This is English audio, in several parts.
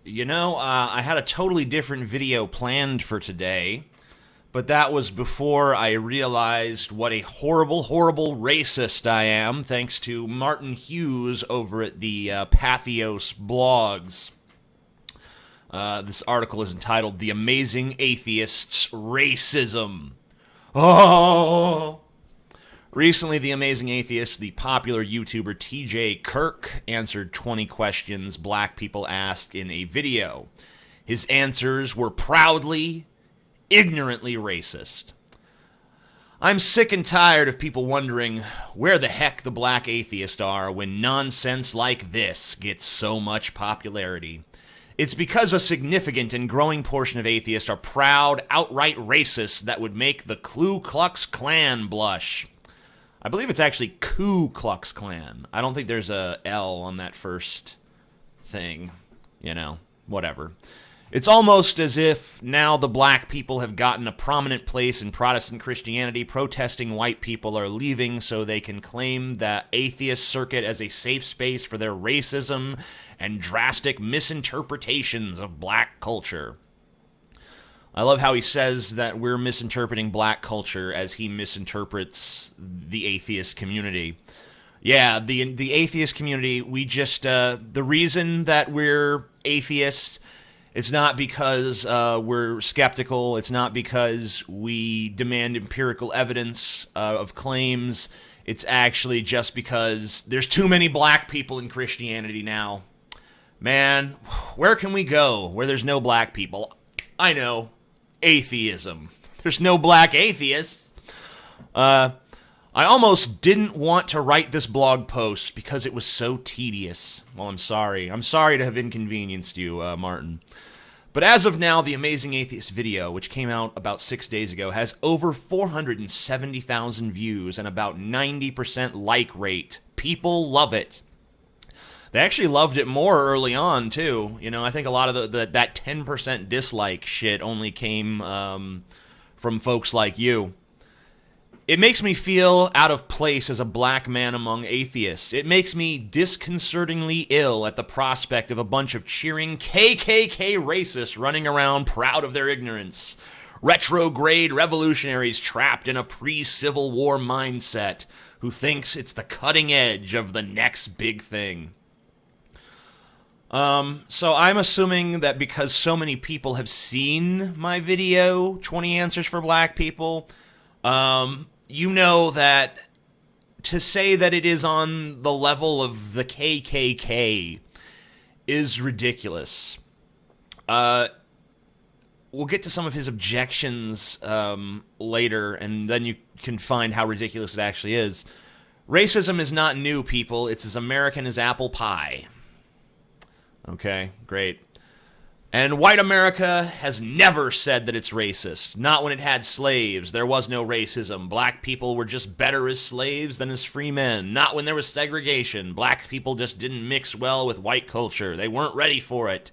I had a totally different video planned for today, but that was before I realized what a horrible, horrible racist I am, thanks to Martin Hughes over at the Patheos blogs. This article is entitled The Amazing Atheist's Racism. Oh! Recently, The Amazing Atheist, the popular YouTuber TJ Kirk, answered 20 questions black people asked in a video. His answers were proudly, ignorantly racist. I'm sick and tired of people wondering where the heck the black atheists are when nonsense like this gets so much popularity. It's because a significant and growing portion of atheists are proud, outright racists that would make the Ku Klux Klan blush. I believe it's actually Ku Klux Klan. I don't think there's a L on that first thing. Whatever. It's almost as if now the black people have gotten a prominent place in Protestant Christianity. Protesting white people are leaving so they can claim the atheist circuit as a safe space for their racism and drastic misinterpretations of black culture. I love how he says that we're misinterpreting black culture as he misinterprets the atheist community. Yeah, the atheist community, the reason that we're atheists, it's not because we're skeptical. It's not because we demand empirical evidence of claims. It's actually just because there's too many black people in Christianity now. Man, where can we go where there's no black people? I know. Atheism. There's no black atheists. I almost didn't want to write this blog post because it was so tedious. Well, I'm sorry. I'm sorry to have inconvenienced you, Martin. But as of now, the Amazing Atheist video, which came out about 6 days ago, has over 470,000 views and about 90% like rate. People love it. They actually loved it more early on, too. I think a lot of that 10% dislike shit only came from folks like you. It makes me feel out of place as a black man among atheists. It makes me disconcertingly ill at the prospect of a bunch of cheering KKK racists running around proud of their ignorance. Retrograde revolutionaries trapped in a pre-Civil War mindset who thinks it's the cutting edge of the next big thing. So I'm assuming that because so many people have seen my video, 20 Answers for Black People, you know that to say that it is on the level of the KKK is ridiculous. We'll get to some of his objections later, and then you can find how ridiculous it actually is. Racism is not new, people. It's as American as apple pie. Okay, great. And white America has never said that it's racist. Not when it had slaves. There was no racism. Black people were just better as slaves than as free men. Not when there was segregation. Black people just didn't mix well with white culture. They weren't ready for it.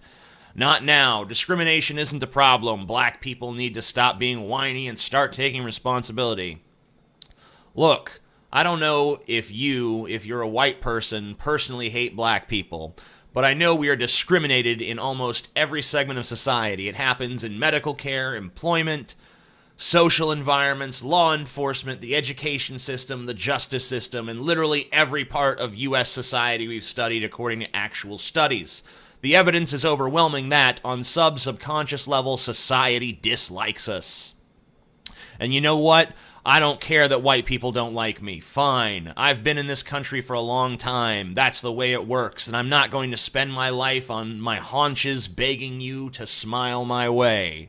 Not now. Discrimination isn't the problem. Black people need to stop being whiny and start taking responsibility. Look, I don't know if you're a white person, personally hate black people. But I know we are discriminated in almost every segment of society. It happens in medical care, employment, social environments, law enforcement, the education system, the justice system, and literally every part of U.S. society we've studied according to actual studies. The evidence is overwhelming that, on subconscious level, society dislikes us. And you know what? I don't care that white people don't like me. Fine. I've been in this country for a long time. That's the way it works. And I'm not going to spend my life on my haunches begging you to smile my way.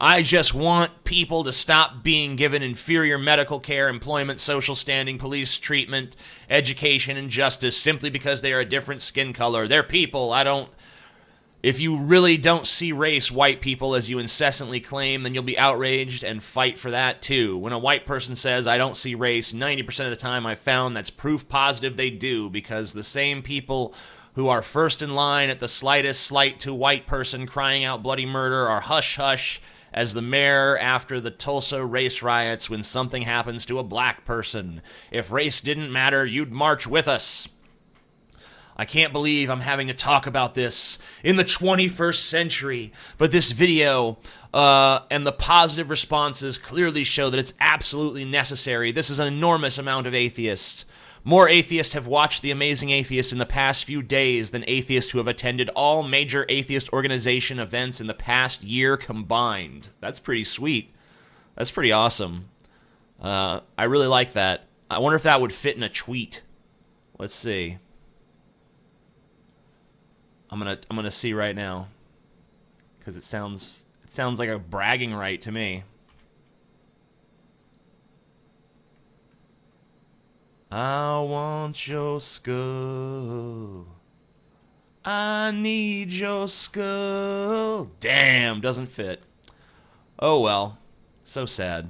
I just want people to stop being given inferior medical care, employment, social standing, police treatment, education, and justice simply because they are a different skin color. They're people. If you really don't see race, white people, as you incessantly claim, then you'll be outraged and fight for that too. When a white person says, I don't see race, 90% of the time I've found that's proof positive they do, because the same people who are first in line at the slightest slight to white person crying out bloody murder are hush-hush as the mayor after the Tulsa race riots when something happens to a black person. If race didn't matter, you'd march with us. I can't believe I'm having to talk about this in the 21st century. But this video and the positive responses clearly show that it's absolutely necessary. This is an enormous amount of atheists. More atheists have watched The Amazing Atheist in the past few days than atheists who have attended all major atheist organization events in the past year combined. That's pretty sweet. That's pretty awesome. I really like that. I wonder if that would fit in a tweet. Let's see. I'm gonna see right now, because it sounds like a bragging right to me. I want your skull. I need your skull. Damn, doesn't fit. Oh well, so sad.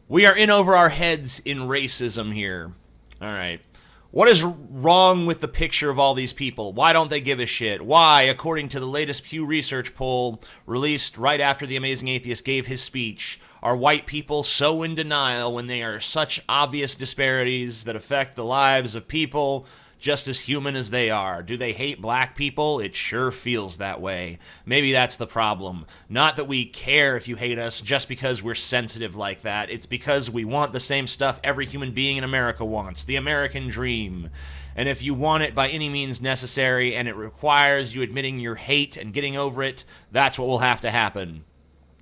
We are in over our heads in racism here. All right. What is wrong with the picture of all these people? Why don't they give a shit? Why, according to the latest Pew Research poll released right after The Amazing Atheist gave his speech, are white people so in denial when they are such obvious disparities that affect the lives of people just as human as they are? Do they hate black people? It sure feels that way. Maybe that's the problem. Not that we care if you hate us just because we're sensitive like that. It's because we want the same stuff every human being in America wants, the American dream. And if you want it by any means necessary and it requires you admitting your hate and getting over it, that's what will have to happen.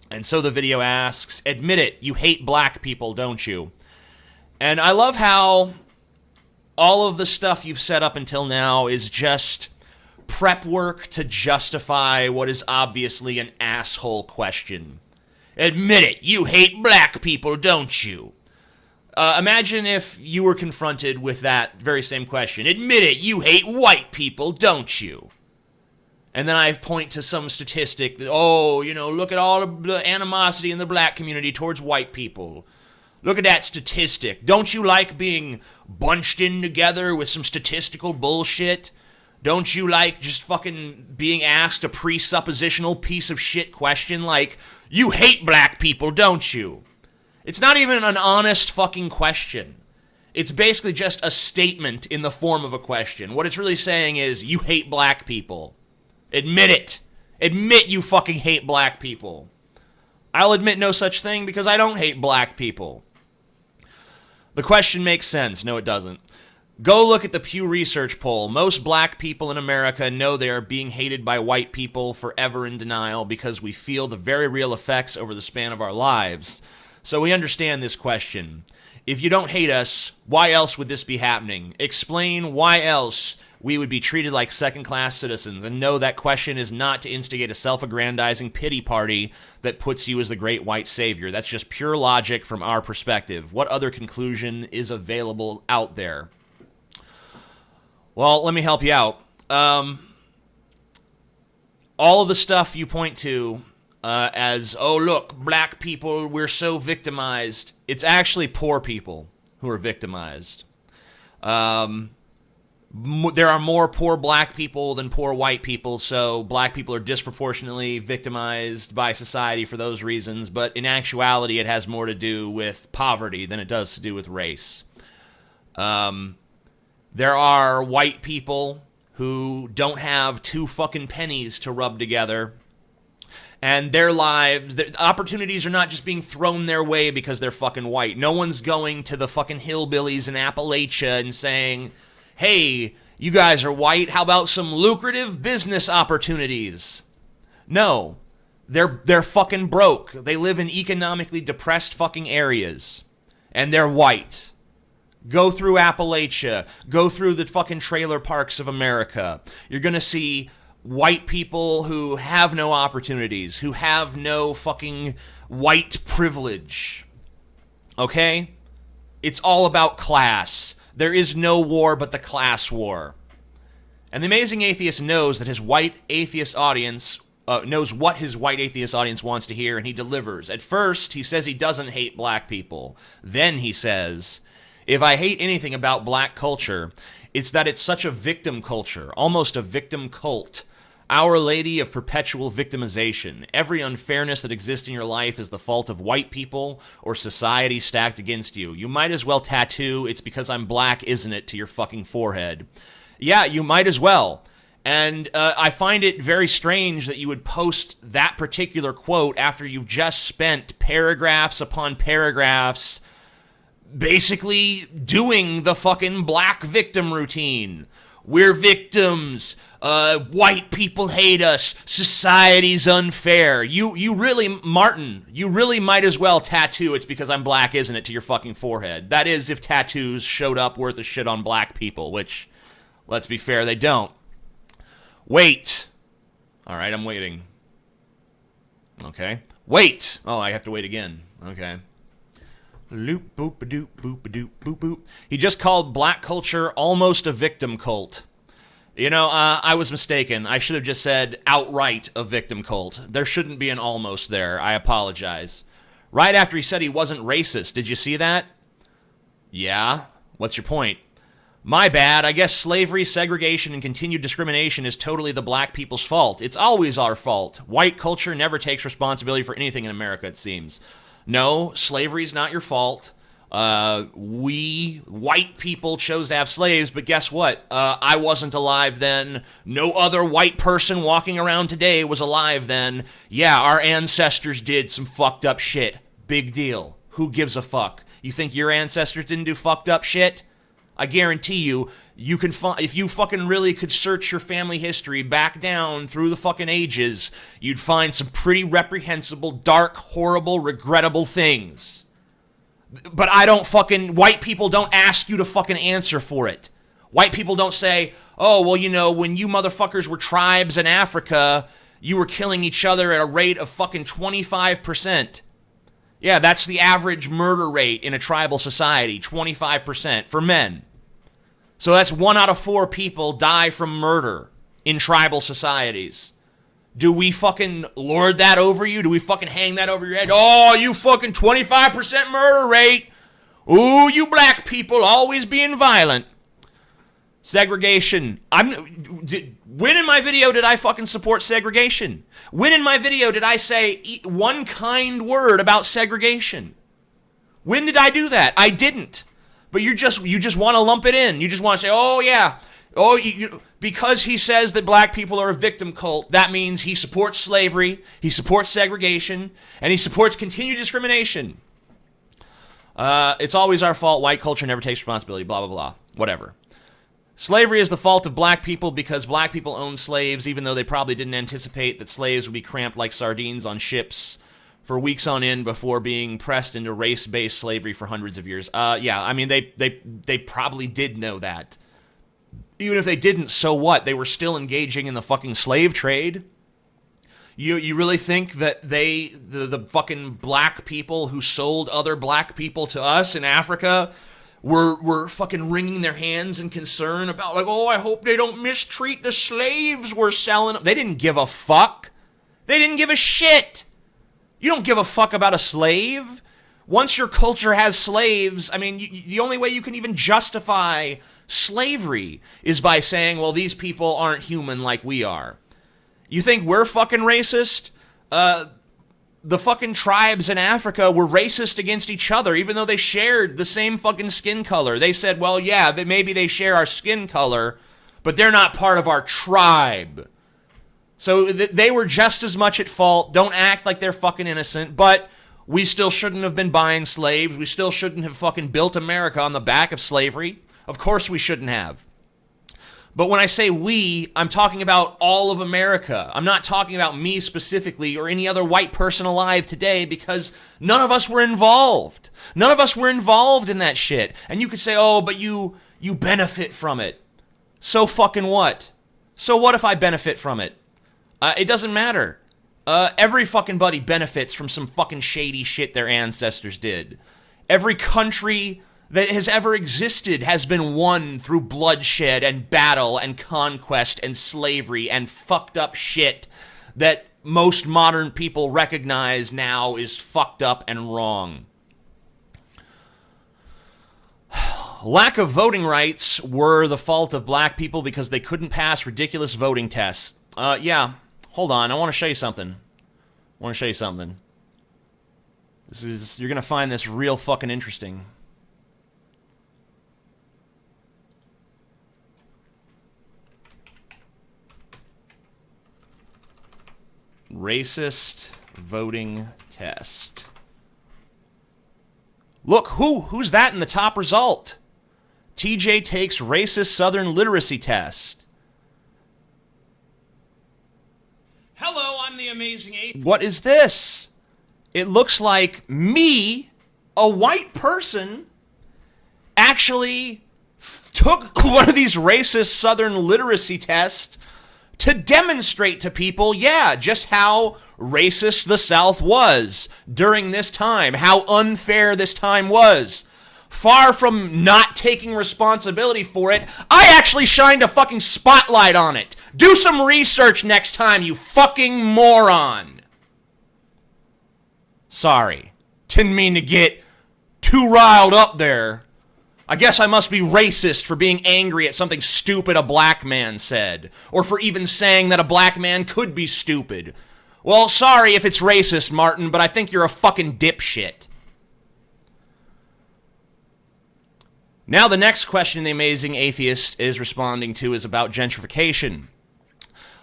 And so the video asks, admit it, you hate black people, don't you? And I love how all of the stuff you've said up until now is just prep work to justify what is obviously an asshole question. Admit it, you hate black people, don't you? Imagine if you were confronted with that very same question. Admit it, you hate white people, don't you? And then I point to some statistic that, look at all the animosity in the black community towards white people. Look at that statistic. Don't you like being bunched in together with some statistical bullshit? Don't you like just fucking being asked a presuppositional piece of shit question like, you hate black people, don't you? It's not even an honest fucking question. It's basically just a statement in the form of a question. What it's really saying is, you hate black people. Admit it. Admit you fucking hate black people. I'll admit no such thing because I don't hate black people. The question makes sense. No, it doesn't. Go look at the Pew Research poll. Most black people in America know they are being hated by white people forever in denial because we feel the very real effects over the span of our lives. So we understand this question. If you don't hate us, why else would this be happening? Explain why else we would be treated like second-class citizens, and no, that question is not to instigate a self-aggrandizing pity party that puts you as the great white savior. That's just pure logic from our perspective. What other conclusion is available out there? Well, let me help you out. All of the stuff you point to as, oh, look, black people, we're so victimized, it's actually poor people who are victimized. There are more poor black people than poor white people, so black people are disproportionately victimized by society for those reasons, but in actuality it has more to do with poverty than it does to do with race. There are white people who don't have two fucking pennies to rub together, and their lives, their opportunities are not just being thrown their way because they're fucking white. No one's going to the fucking hillbillies in Appalachia and saying, hey, you guys are white, how about some lucrative business opportunities? No, they're fucking broke. They live in economically depressed fucking areas, and they're white. Go through Appalachia, go through the fucking trailer parks of America. You're gonna see white people who have no opportunities, who have no fucking white privilege. Okay? It's all about class. There is no war but the class war. And the Amazing Atheist knows that his white atheist audience knows what his white atheist audience wants to hear, and he delivers. At first, he says he doesn't hate black people. Then he says, if I hate anything about black culture, it's that it's such a victim culture, almost a victim cult. Our Lady of perpetual victimization. Every unfairness that exists in your life is the fault of white people or society stacked against you. You might as well tattoo, it's because I'm black, isn't it, to your fucking forehead. Yeah, you might as well. And I find it very strange that you would post that particular quote after you've just spent paragraphs upon paragraphs basically doing the fucking black victim routine. We're victims. White people hate us. Society's unfair. You really, Martin, you really might as well tattoo "It's because I'm black, isn't it?" to your fucking forehead. That is, if tattoos showed up worth a shit on black people, which, let's be fair, they don't. Wait. All right, I'm waiting. Okay. Wait. Oh, I have to wait again. Okay. Loop, boop, a doop, boop, a doop, boop, boop. He just called black culture almost a victim cult. You know, I was mistaken. I should have just said outright a victim cult. There shouldn't be an almost there. I apologize. Right after he said he wasn't racist. Did you see that? Yeah. What's your point? My bad. I guess slavery, segregation, and continued discrimination is totally the black people's fault. It's always our fault. White culture never takes responsibility for anything in America, it seems. No, slavery's not your fault. We, white people, chose to have slaves, but guess what? I wasn't alive then. No other white person walking around today was alive then. Yeah, our ancestors did some fucked up shit. Big deal. Who gives a fuck? You think your ancestors didn't do fucked up shit? I guarantee you, you can if you fucking really could search your family history back down through the fucking ages, you'd find some pretty reprehensible, dark, horrible, regrettable things. But white people don't ask you to fucking answer for it. White people don't say, oh, well, you know, when you motherfuckers were tribes in Africa, you were killing each other at a rate of fucking 25%. Yeah, that's the average murder rate in a tribal society, 25% for men. So that's 1 out of 4 people die from murder in tribal societies. Do we fucking lord that over you? Do we fucking hang that over your head? Oh, you fucking 25% murder rate. Ooh, you black people always being violent. Segregation. When in my video did I fucking support segregation? When in my video did I say one kind word about segregation? When did I do that? I didn't. But you just want to lump it in. You just want to say, oh yeah, because he says that black people are a victim cult, that means he supports slavery, he supports segregation, and he supports continued discrimination. It's always our fault. White culture never takes responsibility. Blah blah blah. Whatever. Slavery is the fault of black people because black people owned slaves, even though they probably didn't anticipate that slaves would be cramped like sardines on ships for weeks on end before being pressed into race-based slavery for hundreds of years. Yeah, I mean, they probably did know that. Even if they didn't, so what? They were still engaging in the fucking slave trade. You really think that the fucking black people who sold other black people to us in Africa were fucking wringing their hands in concern about, like, oh, I hope they don't mistreat the slaves we're selling them? They didn't give a fuck. They didn't give a shit. You don't give a fuck about a slave. Once your culture has slaves, I mean, the only way you can even justify slavery is by saying, well, these people aren't human like we are. You think we're fucking racist? The fucking tribes in Africa were racist against each other, even though they shared the same fucking skin color. They said, well, yeah, maybe they share our skin color, but they're not part of our tribe. So they were just as much at fault. Don't act like they're fucking innocent, but we still shouldn't have been buying slaves. We still shouldn't have fucking built America on the back of slavery. Of course we shouldn't have. But when I say we, I'm talking about all of America. I'm not talking about me specifically or any other white person alive today, because none of us were involved. None of us were involved in that shit. And you could say, oh, but you benefit from it. So fucking what? So what if I benefit from it? It doesn't matter. Every fucking buddy benefits from some fucking shady shit their ancestors did. Every country that has ever existed has been won through bloodshed and battle and conquest and slavery and fucked up shit that most modern people recognize now is fucked up and wrong. Lack of voting rights were the fault of black people because they couldn't pass ridiculous voting tests. Yeah. Hold on, I want to show you something. You're going to find this real fucking interesting. Racist voting test. Look, who's that in the top result? TJ takes racist Southern literacy test. Hello, I'm the amazing ape. What is this? It looks like me, a white person, actually took one of these racist Southern literacy tests to demonstrate to people, yeah, just how racist the South was during this time, how unfair this time was. Far from not taking responsibility for it, I actually shined a fucking spotlight on it. Do some research next time, you fucking moron. Sorry. Didn't mean to get too riled up there. I guess I must be racist for being angry at something stupid a black man said, or for even saying that a black man could be stupid. Well, sorry if it's racist, Martin, but I think you're a fucking dipshit. Now the next question the amazing atheist is responding to is about gentrification.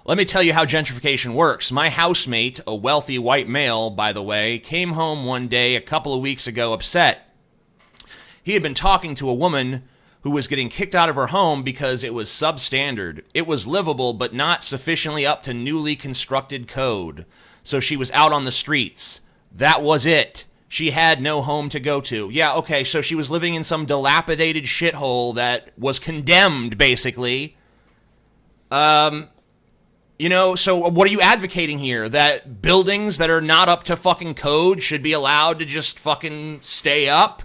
Let me tell you how gentrification works. My housemate, a wealthy white male, by the way, came home one day a couple of weeks ago upset. He had been talking to a woman who was getting kicked out of her home because it was substandard. It was livable, but not sufficiently up to newly constructed code. So she was out on the streets. That was it. She had no home to go to. Yeah, okay, so she was living in some dilapidated shithole that was condemned, basically. So what are you advocating here? That buildings that are not up to fucking code should be allowed to just fucking stay up?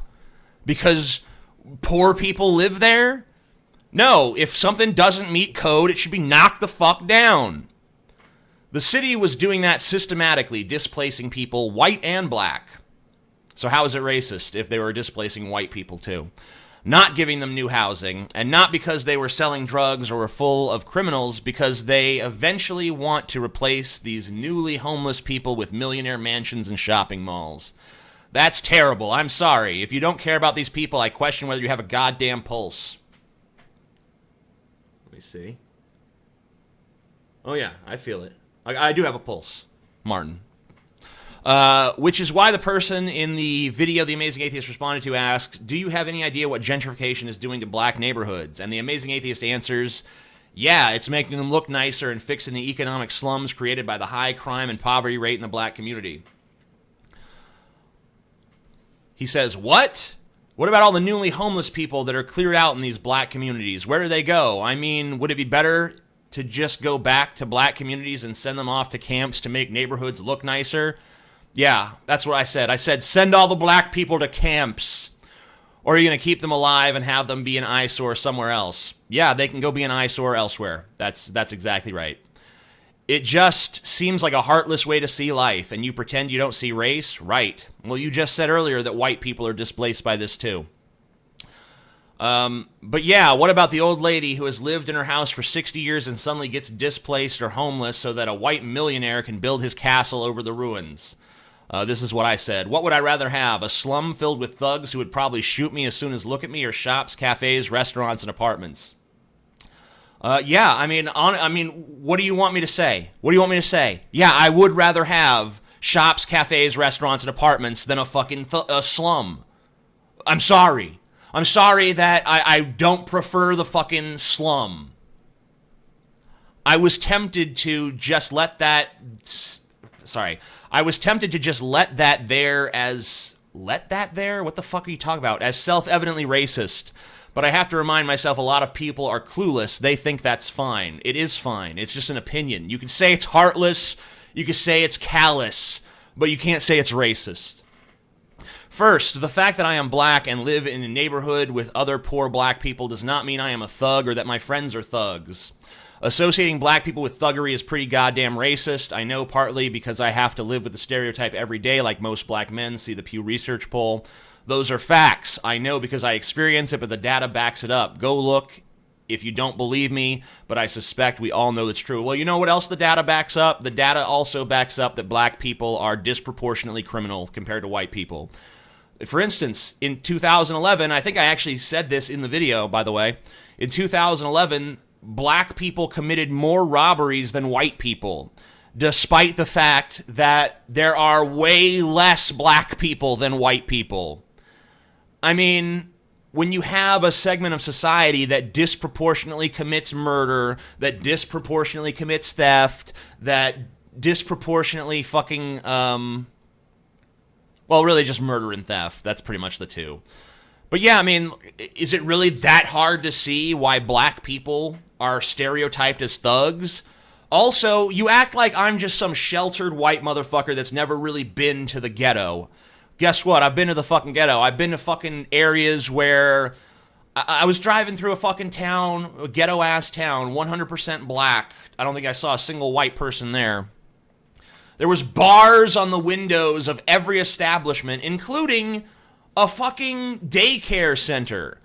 Because poor people live there? No, if something doesn't meet code, it should be knocked the fuck down. The city was doing that systematically, displacing people, white and black. So how is it racist if they were displacing white people too? Not giving them new housing, and not because they were selling drugs or were full of criminals, because they eventually want to replace these newly homeless people with millionaire mansions and shopping malls. That's terrible. I'm sorry. If you don't care about these people, I question whether you have a goddamn pulse. Let me see. Oh, yeah, I feel it. I do have a pulse, Martin. Which is why the person in the video The Amazing Atheist responded to asked, do you have any idea what gentrification is doing to black neighborhoods? And The Amazing Atheist answers, yeah, it's making them look nicer and fixing the economic slums created by the high crime and poverty rate in the black community. He says, what? What about all the newly homeless people that are cleared out in these black communities? Where do they go? I mean, would it be better to just go back to black communities and send them off to camps to make neighborhoods look nicer? Yeah, that's what I said. I said, send all the black people to camps. Or are you going to keep them alive and have them be an eyesore somewhere else? Yeah, they can go be an eyesore elsewhere. That's exactly right. It just seems like a heartless way to see life, and you pretend you don't see race? Right. Well, you just said earlier that white people are displaced by this too. But yeah, what about the old lady who has lived in her house for 60 years and suddenly gets displaced or homeless so that a white millionaire can build his castle over the ruins? This is what I said. What would I rather have? A slum filled with thugs who would probably shoot me as soon as look at me, or shops, cafes, restaurants, and apartments? Yeah, I mean, what do you want me to say? What do you want me to say? Yeah, I would rather have shops, cafes, restaurants, and apartments than a fucking slum. I'm sorry. I'm sorry that I don't prefer the fucking slum. I was tempted to just let that... I was tempted to just let that there as... Let that there? What the fuck are you talking about? As self-evidently racist. But I have to remind myself a lot of people are clueless. They think that's fine. It is fine. It's just an opinion. You can say it's heartless. You can say it's callous. But you can't say it's racist. First, the fact that I am black and live in a neighborhood with other poor black people does not mean I am a thug or that my friends are thugs. Associating black people with thuggery is pretty goddamn racist. I know partly because I have to live with the stereotype every day like most black men, see the Pew Research poll. Those are facts. I know because I experience it, but the data backs it up. Go look if you don't believe me, but I suspect we all know it's true. Well, you know what else the data backs up? The data also backs up that black people are disproportionately criminal compared to white people. For instance, in 2011, I think I actually said this in the video, by the way. In 2011, black people committed more robberies than white people. despite the fact that there are way less black people than white people. I mean, when you have a segment of society that disproportionately commits murder, that disproportionately commits theft, that disproportionately fucking, well, really just murder and theft. That's pretty much the two. But yeah, I mean, is it really that hard to see why black people are stereotyped as thugs? Also, you act like I'm just some sheltered white motherfucker that's never really been to the ghetto. Guess what? I've been to the fucking ghetto. I've been to fucking areas where I was driving through a fucking town, a ghetto-ass town, 100% black. I don't think I saw a single white person there. There was bars on the windows of every establishment, including a fucking daycare center.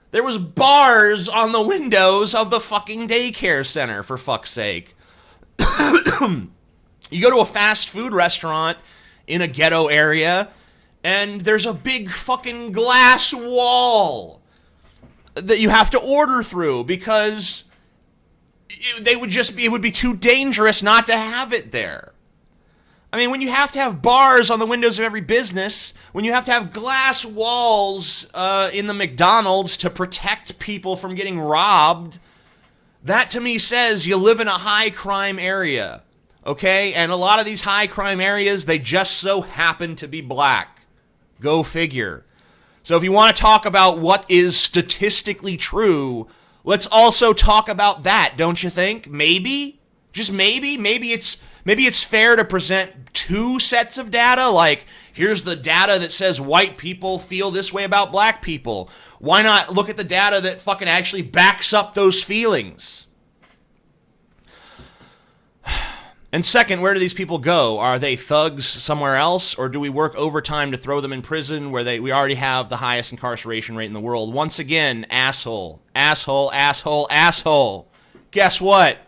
There was bars on the windows of the fucking daycare center, for fuck's sake. You go to a fast food restaurant in a ghetto area, and there's a big fucking glass wall that you have to order through because it would be too dangerous not to have it there. I mean, when you have to have bars on the windows of every business, when you have to have glass walls in the McDonald's to protect people from getting robbed, that to me says you live in a high crime area, okay? And a lot of these high crime areas, they just so happen to be black. Go figure. So if you want to talk about what is statistically true, let's also talk about that, don't you think? Maybe? Just maybe? Maybe it's fair to present two sets of data, like, here's the data that says white people feel this way about black people. Why not look at the data that fucking actually backs up those feelings? And second, where do these people go? Are they thugs somewhere else, or do we work overtime to throw them in prison where we already have the highest incarceration rate in the world? Once again, asshole, asshole, asshole, asshole. Guess what?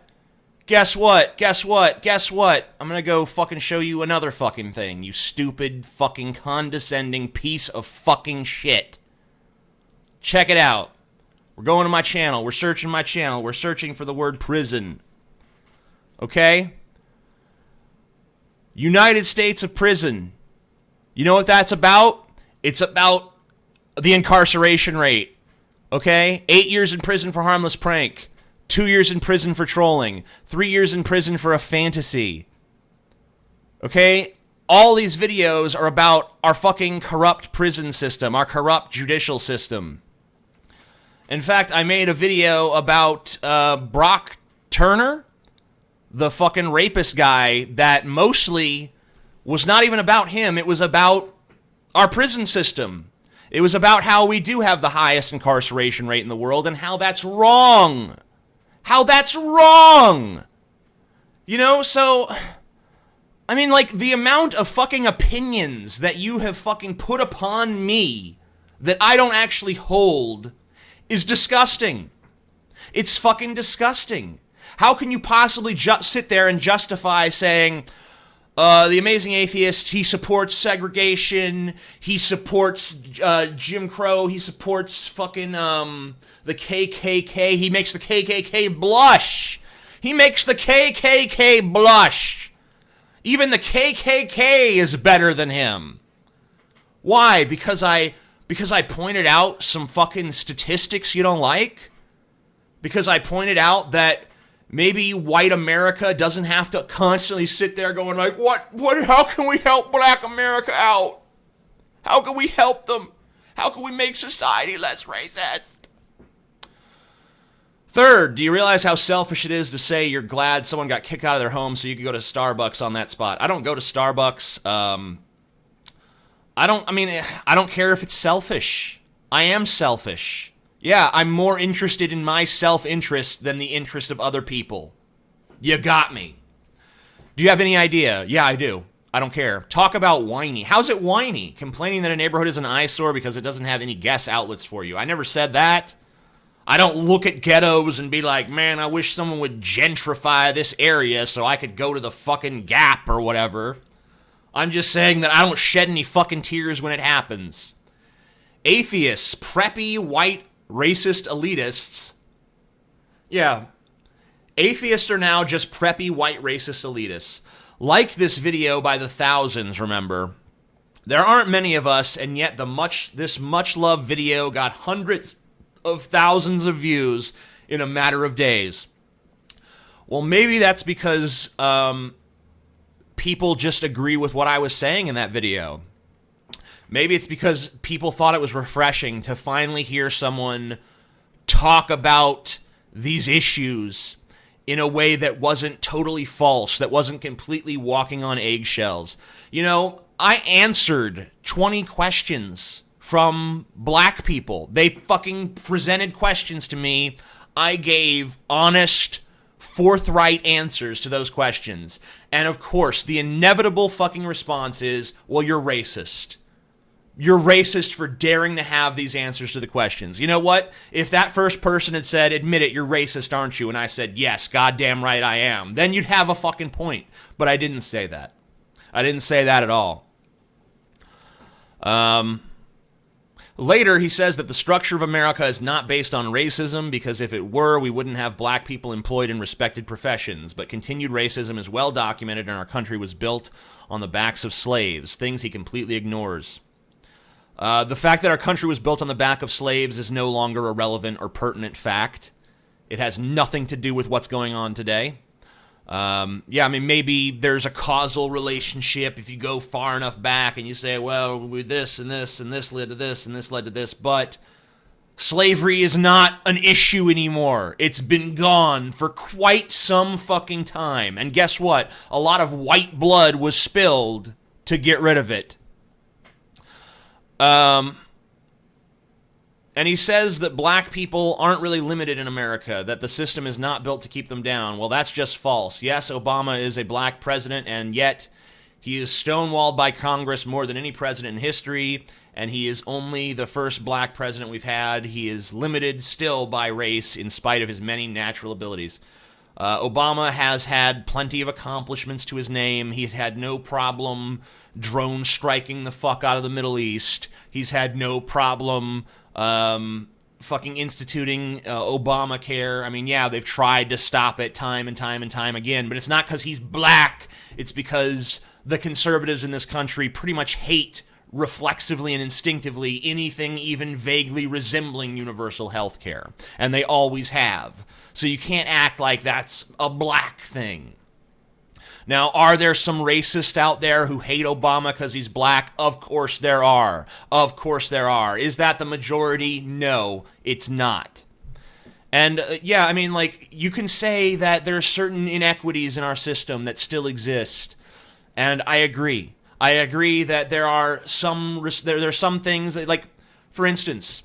Guess what? Guess what? Guess what? I'm gonna go fucking show you another fucking thing, you stupid fucking condescending piece of fucking shit. Check it out. We're going to my channel. We're searching my channel. We're searching for the word prison. Okay? United States of prison. You know what that's about? It's about the incarceration rate. Okay? 8 years in prison for harmless prank. 2 years in prison for trolling. 3 years in prison for a fantasy. Okay? All these videos are about our fucking corrupt prison system, our corrupt judicial system. In fact, I made a video about Brock Turner, the fucking rapist guy, that mostly was not even about him. It was about our prison system. It was about how we do have the highest incarceration rate in the world and how that's wrong. How that's wrong. You know, so, I mean, like, the amount of fucking opinions that you have fucking put upon me that I don't actually hold is disgusting. It's fucking disgusting. How can you possibly sit there and justify saying, the amazing atheist, he supports segregation, he supports Jim Crow, he supports fucking the KKK, he makes the KKK blush. He makes the KKK blush. Even the KKK is better than him. Why? Because I pointed out some fucking statistics you don't like? Because I pointed out that maybe white America doesn't have to constantly sit there going like, how can we help black America out? How can we help them? How can we make society less racist? Third, do you realize how selfish it is to say you're glad someone got kicked out of their home so you could go to Starbucks on that spot? I don't go to Starbucks. I don't care if it's selfish. I am selfish. Yeah, I'm more interested in my self-interest than the interest of other people. You got me. Do you have any idea? Yeah, I do. I don't care. Talk about whiny. How's it whiny? Complaining that a neighborhood is an eyesore because it doesn't have any guest outlets for you. I never said that. I don't look at ghettos and be like, man, I wish someone would gentrify this area so I could go to the fucking Gap or whatever. I'm just saying that I don't shed any fucking tears when it happens. Atheists, preppy, white, racist elitists. Yeah. Atheists are now just preppy white racist elitists. Like this video by the thousands, remember. There aren't many of us, and yet this much-loved video got hundreds of thousands of views in a matter of days. Well, maybe that's because people just agree with what I was saying in that video. Maybe it's because people thought it was refreshing to finally hear someone talk about these issues in a way that wasn't totally false, that wasn't completely walking on eggshells. You know, I answered 20 questions from black people. They fucking presented questions to me. I gave honest, forthright answers to those questions. And of course, the inevitable fucking response is, well, you're racist. You're racist for daring to have these answers to the questions. You know what? If that first person had said, admit it, you're racist, aren't you? And I said, yes, goddamn right I am. Then you'd have a fucking point. But I didn't say that. I didn't say that at all. Later, he says that the structure of America is not based on racism because if it were, we wouldn't have black people employed in respected professions. But continued racism is well documented and our country was built on the backs of slaves, things he completely ignores. The fact that our country was built on the back of slaves is no longer a relevant or pertinent fact. It has nothing to do with what's going on today. Yeah, I mean, maybe there's a causal relationship if you go far enough back and you say, well, with this and this and this led to this and this led to this, but slavery is not an issue anymore. It's been gone for quite some fucking time. And guess what? A lot of white blood was spilled to get rid of it. And he says that black people aren't really limited in America, that the system is not built to keep them down. Well, that's just false. Yes, Obama is a black president, and yet he is stonewalled by Congress more than any president in history, and he is only the first black president we've had. He is limited still by race in spite of his many natural abilities. Obama has had plenty of accomplishments to his name. He's had no problem drone striking the fuck out of the Middle East. He's had no problem fucking instituting Obamacare. I mean, yeah, they've tried to stop it time and time and time again, but it's not because he's black. It's because the conservatives in this country pretty much hate reflexively and instinctively anything even vaguely resembling universal health care. And they always have. So you can't act like that's a black thing. Now, are there some racists out there who hate Obama because he's black? Of course there are. Of course there are. Is that the majority? No, it's not. And yeah, I mean, like, you can say that there are certain inequities in our system that still exist. And I agree. I agree that there are some things that, like, for instance,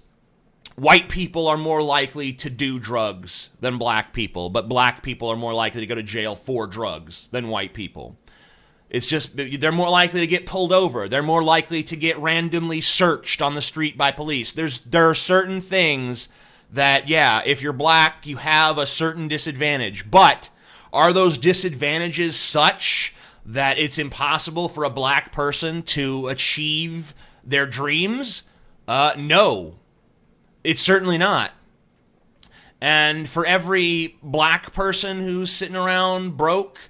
white people are more likely to do drugs than black people, but black people are more likely to go to jail for drugs than white people. It's just, they're more likely to get pulled over. They're more likely to get randomly searched on the street by police. There are certain things that, yeah, if you're black, you have a certain disadvantage. But are those disadvantages such that it's impossible for a black person to achieve their dreams? No. It's certainly not. And for every black person who's sitting around broke,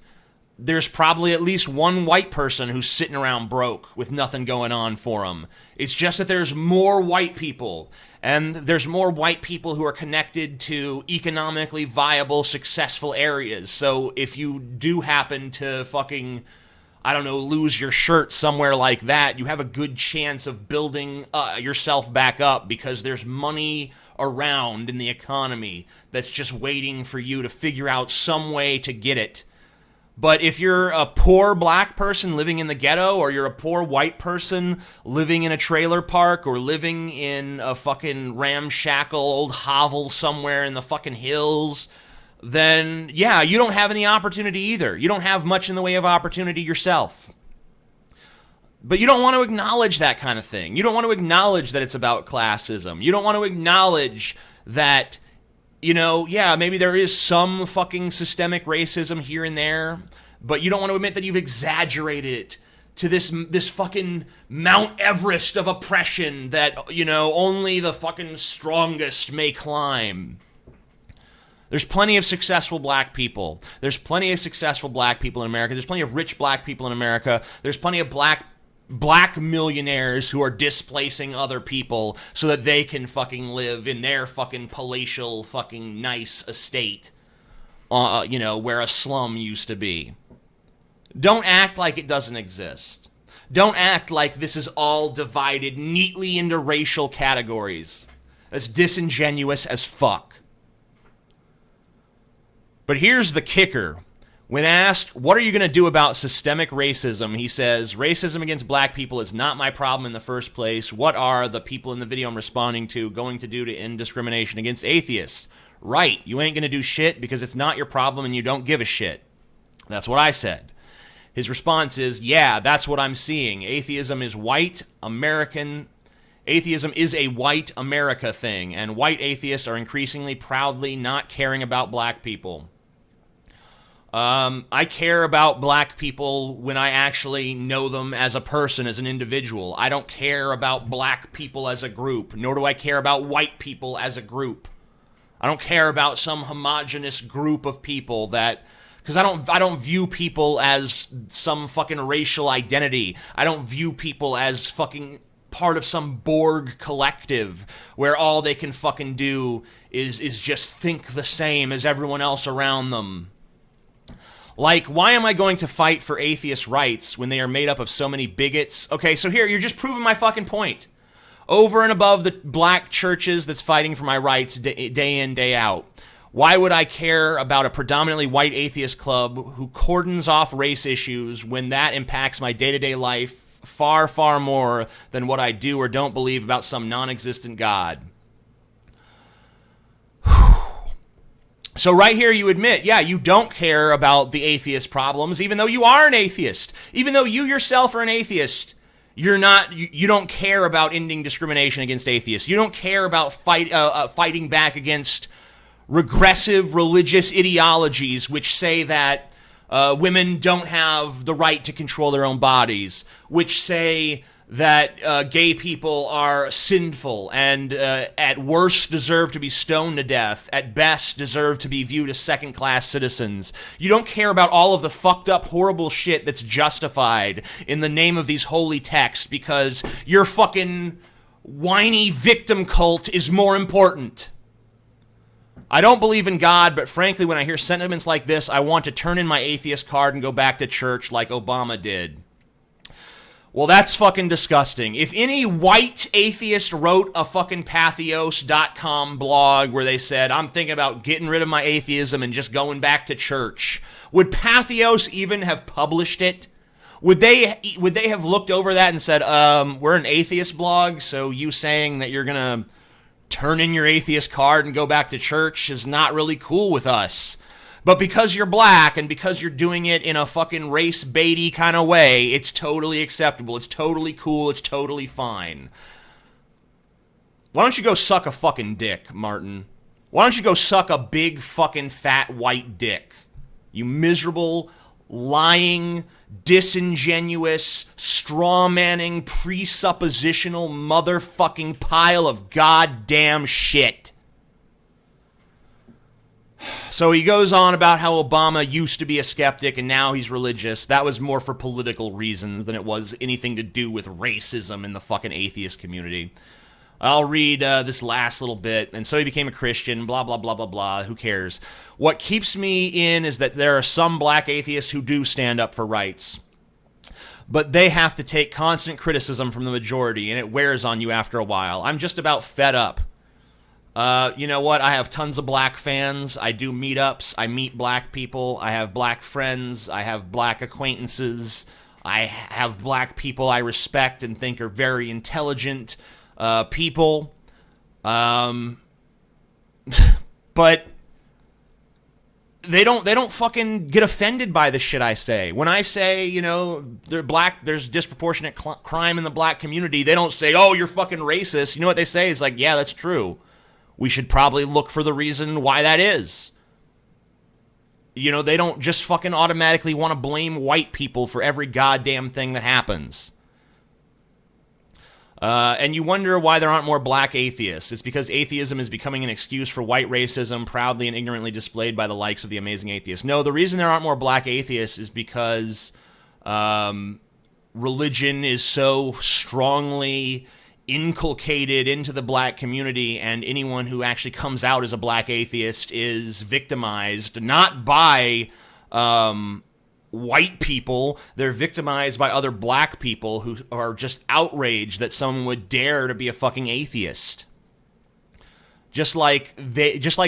there's probably at least one white person who's sitting around broke with nothing going on for them. It's just that there's more white people, and there's more white people who are connected to economically viable, successful areas. So if you do happen to fucking, I don't know, lose your shirt somewhere like that, you have a good chance of building yourself back up because there's money around in the economy that's just waiting for you to figure out some way to get it. But if you're a poor black person living in the ghetto, or you're a poor white person living in a trailer park, or living in a fucking ramshackle old hovel somewhere in the fucking hills, then, yeah, you don't have any opportunity either. You don't have much in the way of opportunity yourself. But you don't want to acknowledge that kind of thing. You don't want to acknowledge that it's about classism. You don't want to acknowledge that, you know, yeah, maybe there is some fucking systemic racism here and there, but you don't want to admit that you've exaggerated it to this fucking Mount Everest of oppression that, you know, only the fucking strongest may climb. There's plenty of successful black people. There's plenty of successful black people in America. There's plenty of rich black people in America. There's plenty of black millionaires who are displacing other people so that they can fucking live in their fucking palatial fucking nice estate, where a slum used to be. Don't act like it doesn't exist. Don't act like this is all divided neatly into racial categories. That's disingenuous as fuck. But here's the kicker. When asked, what are you going to do about systemic racism? He says, racism against black people is not my problem in the first place. What are the people in the video I'm responding to going to do to end discrimination against atheists? Right, you ain't going to do shit because it's not your problem and you don't give a shit. That's what I said. His response is, yeah, that's what I'm seeing. Atheism is white American. Atheism is a white America thing, and white atheists are increasingly proudly not caring about black people. I care about black people when I actually know them as a person, as an individual. I don't care about black people as a group, nor do I care about white people as a group. I don't care about some homogenous group of people that, because I don't view people as some fucking racial identity. I don't view people as fucking part of some Borg collective where all they can fucking do is just think the same as everyone else around them. Like, why am I going to fight for atheist rights when they are made up of so many bigots? Okay, so here, you're just proving my fucking point. Over and above the black churches that's fighting for my rights day in, day out. Why would I care about a predominantly white atheist club who cordons off race issues when that impacts my day-to-day life far, far more than what I do or don't believe about some non-existent God? So right here you admit, yeah, you don't care about the atheist problems, even though you are an atheist. Even though you yourself are an atheist, you don't care about ending discrimination against atheists. You don't care about fighting back against regressive religious ideologies which say that women don't have the right to control their own bodies, which say that gay people are sinful and at worst deserve to be stoned to death, at best deserve to be viewed as second-class citizens. You don't care about all of the fucked up, horrible shit that's justified in the name of these holy texts because your fucking whiny victim cult is more important. I don't believe in God, but frankly, when I hear sentiments like this, I want to turn in my atheist card and go back to church like Obama did. Well, that's fucking disgusting. If any white atheist wrote a fucking Patheos.com blog where they said, I'm thinking about getting rid of my atheism and just going back to church, would Patheos even have published it? Would they have looked over that and said, we're an atheist blog, so you saying that you're going to turn in your atheist card and go back to church is not really cool with us. But because you're black and because you're doing it in a fucking race baity kind of way, it's totally acceptable. It's totally cool. It's totally fine. Why don't you go suck a fucking dick, Martin? Why don't you go suck a big fucking fat white dick? You miserable, lying, disingenuous, straw-manning, presuppositional motherfucking pile of goddamn shit. So he goes on about how Obama used to be a skeptic and now he's religious. That was more for political reasons than it was anything to do with racism in the fucking atheist community. I'll read this last little bit. And so he became a Christian, blah, blah, blah, blah, blah. Who cares? What keeps me in is that there are some black atheists who do stand up for rights. But they have to take constant criticism from the majority, and it wears on you after a while. I'm just about fed up. You know what? I have tons of black fans. I do meetups. I meet black people. I have black friends. I have black acquaintances. I have black people I respect and think are very intelligent people. But they don't fucking get offended by the shit I say. When I say, they're black, there's disproportionate crime in the black community, they don't say, oh, you're fucking racist. You know what they say? It's like, yeah, that's true. We should probably look for the reason why that is. They don't just fucking automatically want to blame white people for every goddamn thing that happens. And you wonder why there aren't more black atheists. It's because atheism is becoming an excuse for white racism, proudly and ignorantly displayed by the likes of the amazing atheists. No, the reason there aren't more black atheists is because religion is so strongly inculcated into the black community, and anyone who actually comes out as a black atheist is victimized, not by white people. They're victimized by other black people who are just outraged that someone would dare to be a fucking atheist. Just like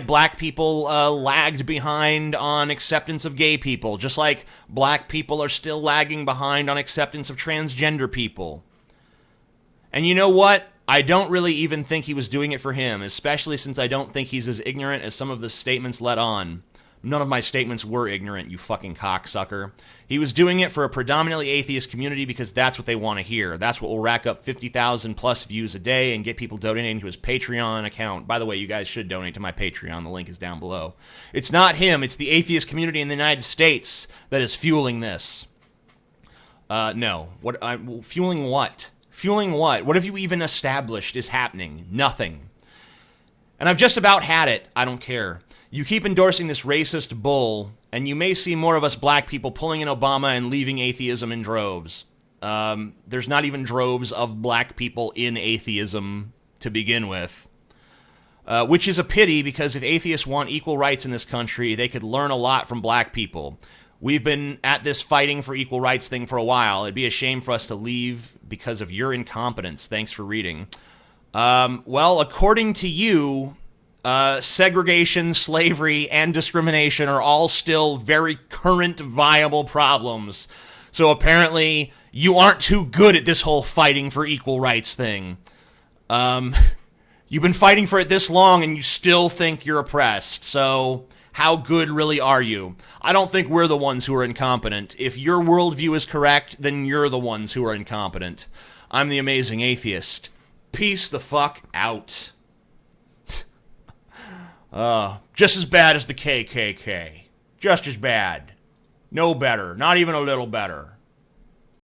black people lagged behind on acceptance of gay people. Just like black people are still lagging behind on acceptance of transgender people. And you know what? I don't really even think he was doing it for him, especially since I don't think he's as ignorant as some of the statements let on. None of my statements were ignorant, you fucking cocksucker. He was doing it for a predominantly atheist community because that's what they want to hear. That's what will rack up 50,000 plus views a day and get people donating to his Patreon account. By the way, you guys should donate to my Patreon. The link is down below. It's not him. It's the atheist community in the United States that is fueling this. No. Fueling what? Fueling what? What have you even established is happening? Nothing. And I've just about had it. I don't care. You keep endorsing this racist bull, and you may see more of us black people pulling in Obama and leaving atheism in droves. There's not even droves of black people in atheism to begin with. Which is a pity, because if atheists want equal rights in this country, they could learn a lot from black people. We've been at this fighting for equal rights thing for a while. It'd be a shame for us to leave because of your incompetence. Thanks for reading. Well, according to you, segregation, slavery, and discrimination are all still very current, viable problems. So apparently, you aren't too good at this whole fighting for equal rights thing. You've been fighting for it this long, and you still think you're oppressed. So how good really are you? I don't think we're the ones who are incompetent. If your worldview is correct, then you're the ones who are incompetent. I'm the amazing atheist. Peace the fuck out. Just as bad as the KKK. Just as bad. No better. Not even a little better.